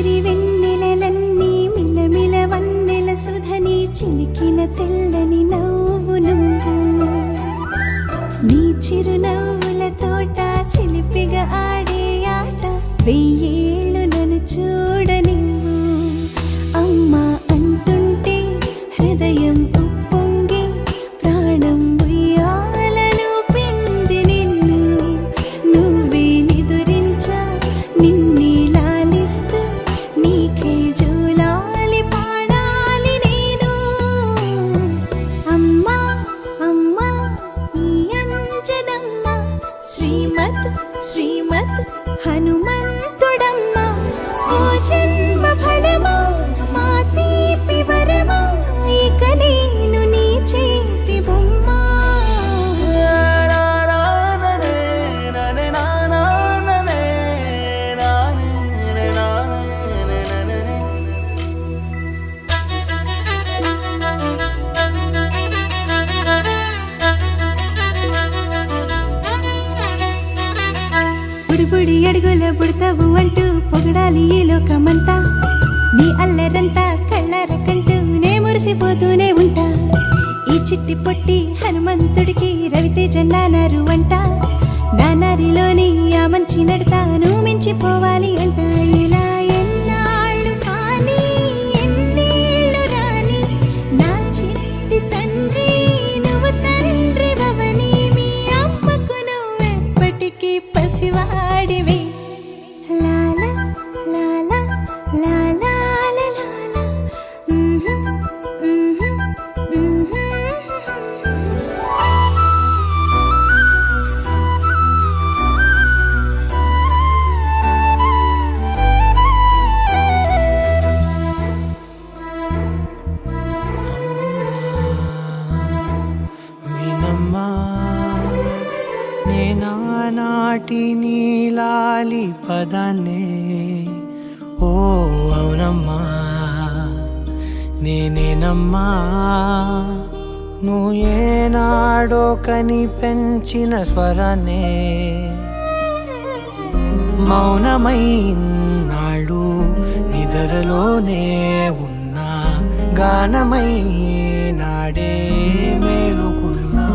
సిరి వెన్నెలలన్నీ మిలమిల వన్నెల సుధని చిలికిన తెల్లని నవ్వు నువ్వు నీ చిరునవ్వుల తోట చిలిపిగా ఆడే ఆట వెయ్యేళ్ళు నన్ను చూడనివ్వు అమ్మా అంటుంటే హృదయం ఉప్పొంగి ప్రాణం ఉయ్యాలలో పిండి నిన్ను నువ్వే నిదురించా నిన్నే లాలిస్తూ నీకే జోలాలి పాడాలి నేను అమ్మా అమ్మా ఈ అంజనమ్మ శ్రీమత్ శ్రీమత్ హనుమంతుడమ్మ ఓ జన్మ ఫలమా మా తీపి వరమా ఇక నేను నీ చేతి బొమ్మ బుడిబుడి అడుగుల బుడతావు అంటూ పొగడాలి ఈ లోకమంతా నీ అల్లరంతా కళ్ళారకంటూ నే మురిసిపోతూనే ఉంటా ఈ చిట్టి పొట్టి హనుమంతుడికి రవితేజ నానారు అంట నానారిలోని ఆ మంచి నడతాను మించిపోవాలి అంట ఇలా ఎన్నాళ్ళు కానీ ఎన్నేళ్ళు రాని నా చిట్టి తండ్రి నువ్వు తండ్రి భవని మీ అమ్మకు నువ్వెప్పటికీ పసివాడివి లాల లాల లాల లాల వినమ్మా నేనానాటి నీలాలి పదాన్నే ఓ అవునమ్మా నేనేనమ్మా నువ్వు ఏనాడో కని పెంచిన స్వరాన్నే మౌనమైనాడు నిద్రలోనే ఉన్నా గానమై నాడే మేలుకున్నా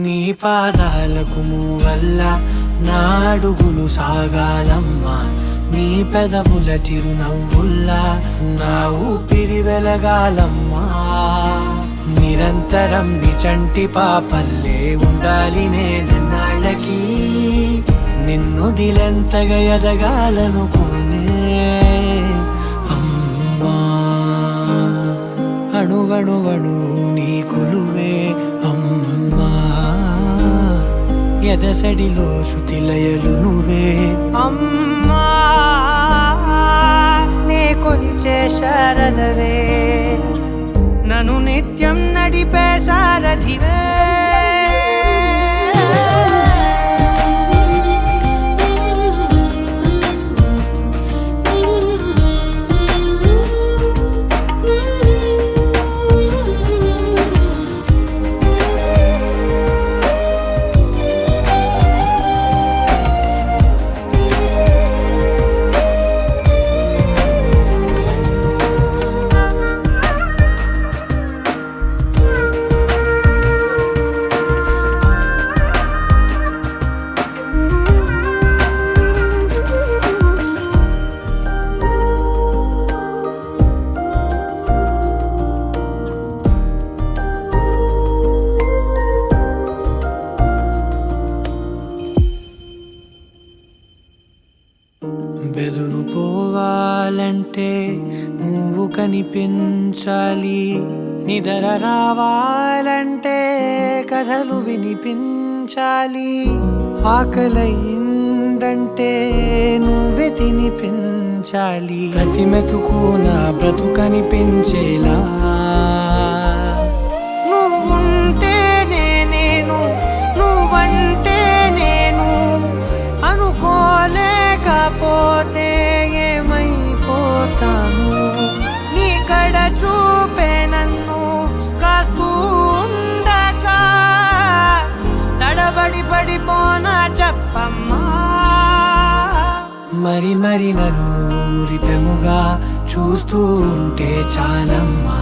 నీ పాదాలకు మూవల్ల నా అడుగులు సాగాలమ్మా నీ పెదవుల చిరునవ్వుల్లా నా ఊపిరి వెలగాలమ్మా నిరంతరం నీ చంటి పాపల్లే ఉండాలి నేనన్నాళ్ళకి నిన్ను దిలెంతగా ఎదగాలనుకోనే అమ్మా అణువణువణు నీ కొలువే అమ్మా ఎదసడిలో శృతిలయలు నువ్వే అమ్మా నే కొలిచే శారదవే నన్ను నిత్యం నడిపే సారథివే బెదురు పోవాలంటే నువ్వు కనిపించాలి నిద్ర రావాలంటే కథలు వినిపించాలి ఆకలైందంటే నువ్వే తినిపించాలి ప్రతి మెతుకు నా బ్రతుకనిపించేలా నువ్వుంటేనే నేను నువ్వంటే నేను అనుకోలేకపోతే ఏమైపోతాను నీ కడ చూపే నన్ను కాస్తూ ఉండక తడబడి పడిపోనా చెప్పమ్మా. మరి మరి నన్ను ఊరిపెముగా చూస్తూ ఉంటే చాలమ్మా.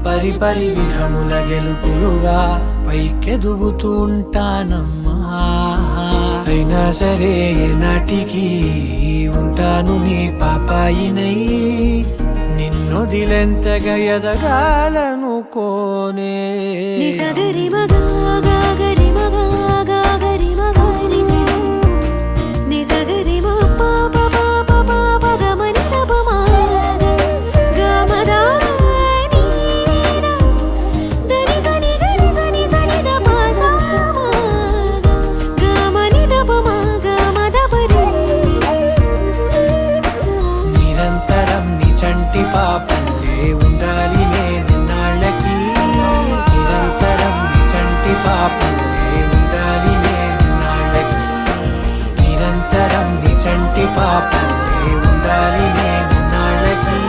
పరి పరి విధముల గెలుపులుగా పైకెదుగుతూ ఉంటానమ్మా. అయినా సరే నాటికి ఉంటాను నీ పాపాయినై. నిన్నొదిలెంతగా ఎదగాలనుకోనే. నిజగరి మగా గాగరి మగా గాగరి మగా నిజని నిజగరి మా పాప పాప పాప గమని దపమా గమదా నీదా దని సని గని సని సని దప సామా గమని దపమా గమద పరి. నిరంతరం నీ చంటి పాపల్లే ఉండాలి నేనెన్నాళ్ళకి. నిరంతరం నీ చంటి పాపల్లే ఉండాలి నేనెన్నాళ్ళకి. నిరంతరం నీ చంటి పాపల్లే ఉండాలి నేనెన్నాళ్ళకి.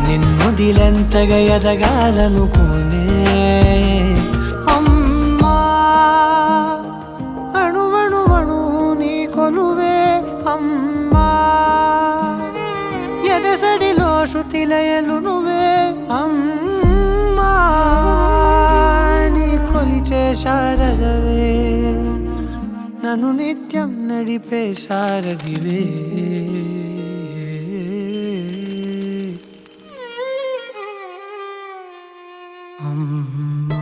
నిన్నొదిలెంతగా ఎదగాలనుకోనే. అమ్మా అణువణువణు నీ కొలువే అమ్మా. ఎదసడిలో శృతిలయలు నువ్వే అమ్మా. నీ కొలిచే శారదవే నన్ను నిత్యం నడిపే శారదివే. అమ్మా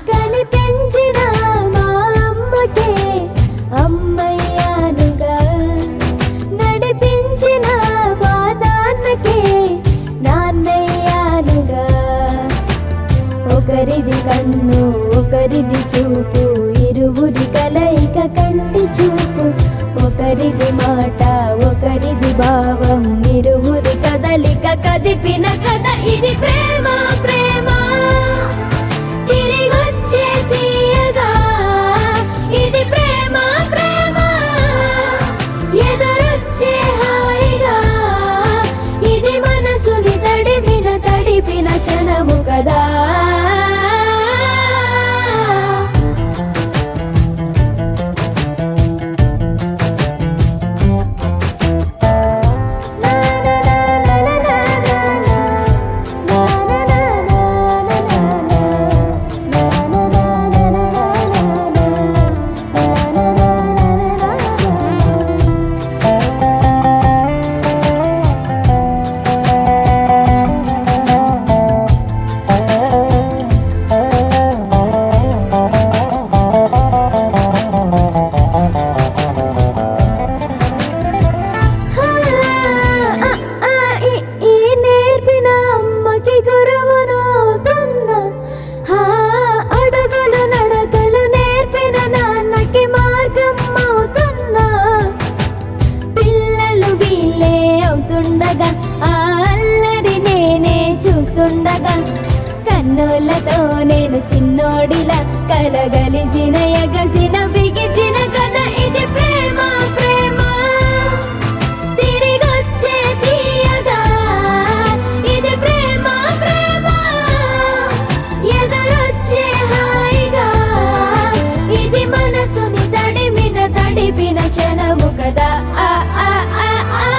కనిపించిన మా అమ్మకే అమ్మయ్యానుగా నడిపించిన మా నాన్నకే నాన్నయ్యానుగా. ఒకరిది కన్ను ఒకరిది చూపు ఇరువురి కలయిక కంటి చూపు. ఒకరిది మాట ఒకరిది భావం ఇరువురి కదలిక కదిపిన కథ ఇది ప్రేమ ప్రేమ. తిరిగొచ్చే తీయగా ఇది ప్రేమ ప్రేమ. ఎదురొచ్చే హాయిగా ఇది మనసుని తడిపిన క్షణము కదా. కన్నులతో నేను చిన్నోడిలా కలగలిసిన ఎగసిన బిగిసిన కథ ఇది ప్రేమ ప్రేమ. తిరిగొచ్చే తీయగా ఇది ప్రేమ ప్రేమ. ఎదురొచ్చే హాయిగా ఇది మనసుని తడిపిన క్షణము కదా. ఆ ఆ ఆ ఆ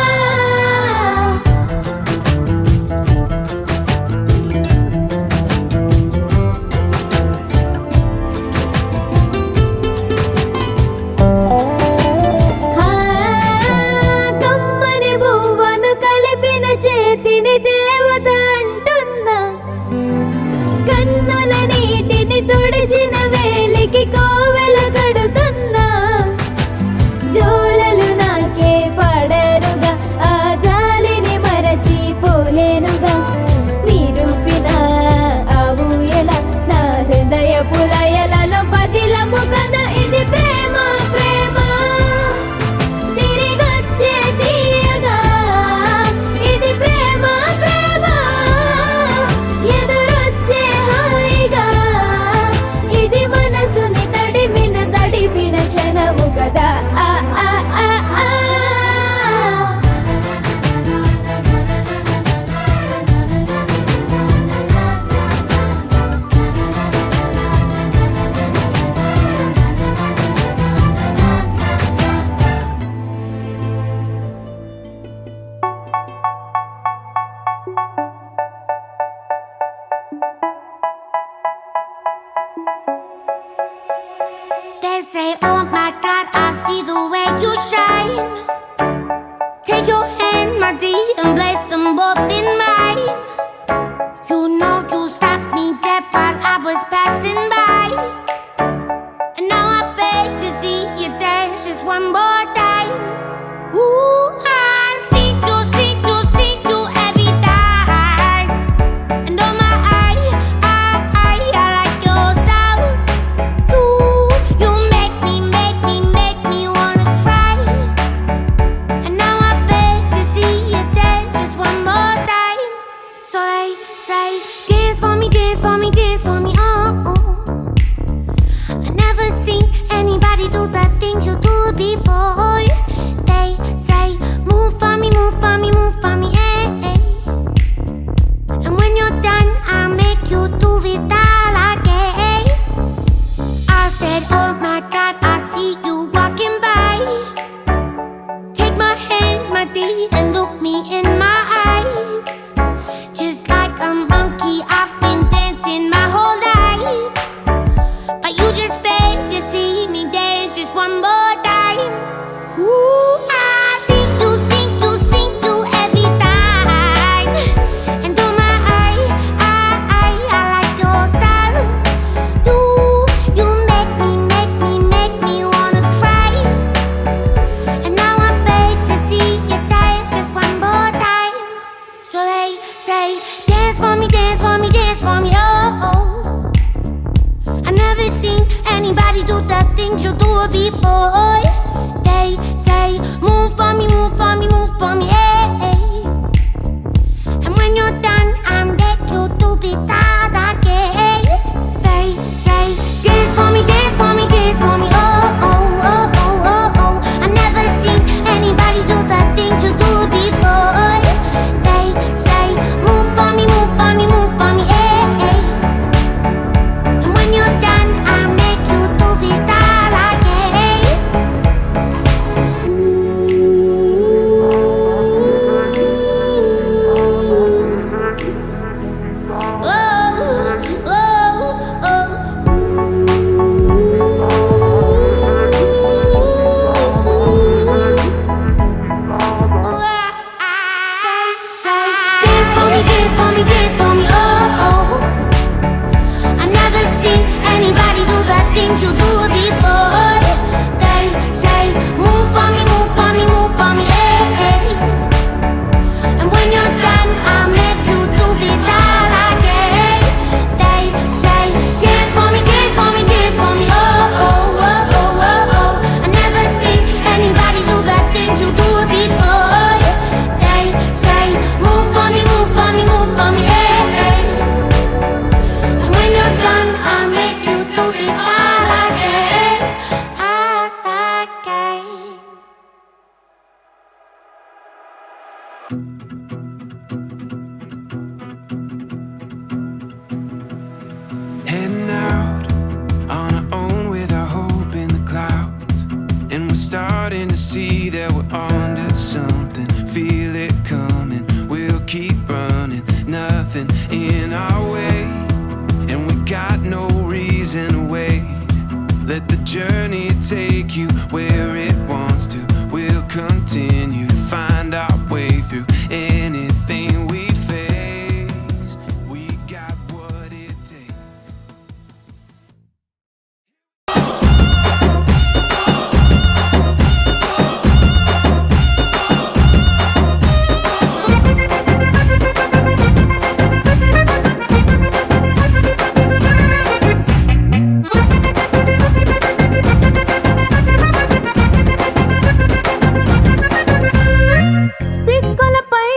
say, dance for me, dance for me, dance for me, oh, oh. I never seen anybody do the things you do before. They say, move for me, move for me, move for me, eh, eh. And when you're done, I'll make you do it all again. I said, oh my God, I see you walking by. Take my hands, my dear, and look me in my eyes. Just like a monkey, I've been dancing my whole life. But you just beg to see me dance just one more time. Ooh, I see you, see you, see you every time. And oh my, I like your style. You make me wanna cry. And now I beg to see you dance just one more time. So they say, dance for me, dance for me, dance for me, oh, oh. I never seen anybody do the things you do before. They say, move for me, move for me, move for me, eh, eh. And when you're done, I'll make you do it all again. They say, dance for me, dance for me, dance for me, oh, oh, oh, oh, oh, oh. I never seen anybody do the things you do before. They say, move for me, move for me, move for me, eh, eh. And when you're done, I'll make you do it all again. Dance for me, dance for me, dance for me, oh, oh. I never seen anybody do the things you do before. They say, move for me, move for me, move for me, eh, eh. And when you're done, I'll make you do it all again. They say, dance for me, dance for me, dance for me, oh, oh, oh, oh, oh, oh. I never seen anybody do the things you do before. They say, move for me, move for me, move for me, eh, eh. And when you're done, I'll make you do it all again, all again. Heading out on our own with our hope in the clouds. And we're starting to see that we're onto something. Feel it coming, we'll keep running. Nothing in our way, and we got no reason to wait. Let the journey take you where it wants to. We'll continue to find our way through anything we face. We got what it takes. పిక్కలపై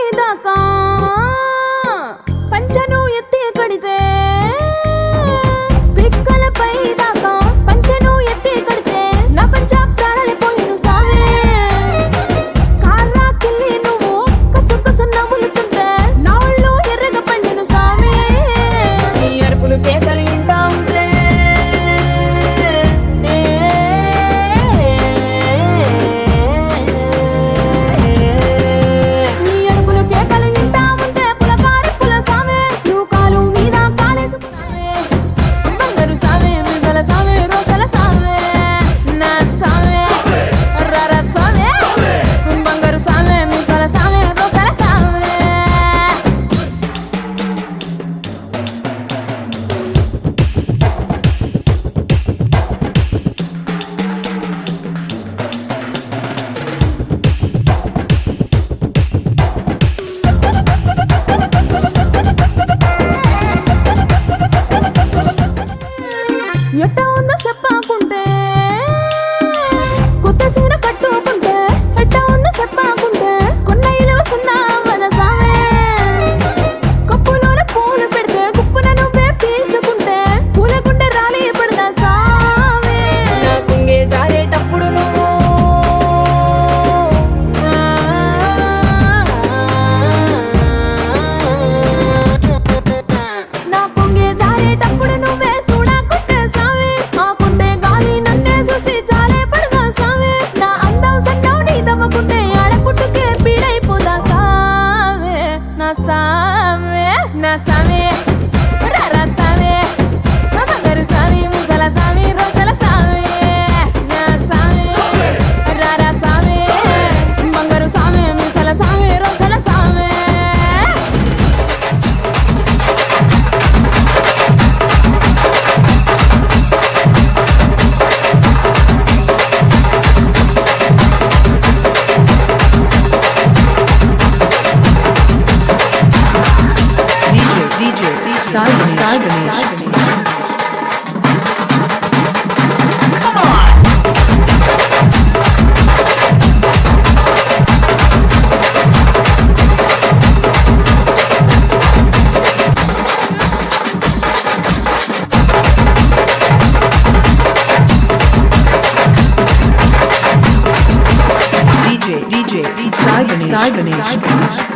Sami, Rara Sami, Bangaru Sami, Musala Sami, Roshela Sami, Na Sami, Rara Sami, Bangaru Sami, Musala Sami, Roshela Sami. DJ Sai Ganesh. DJ Sai Ganesh.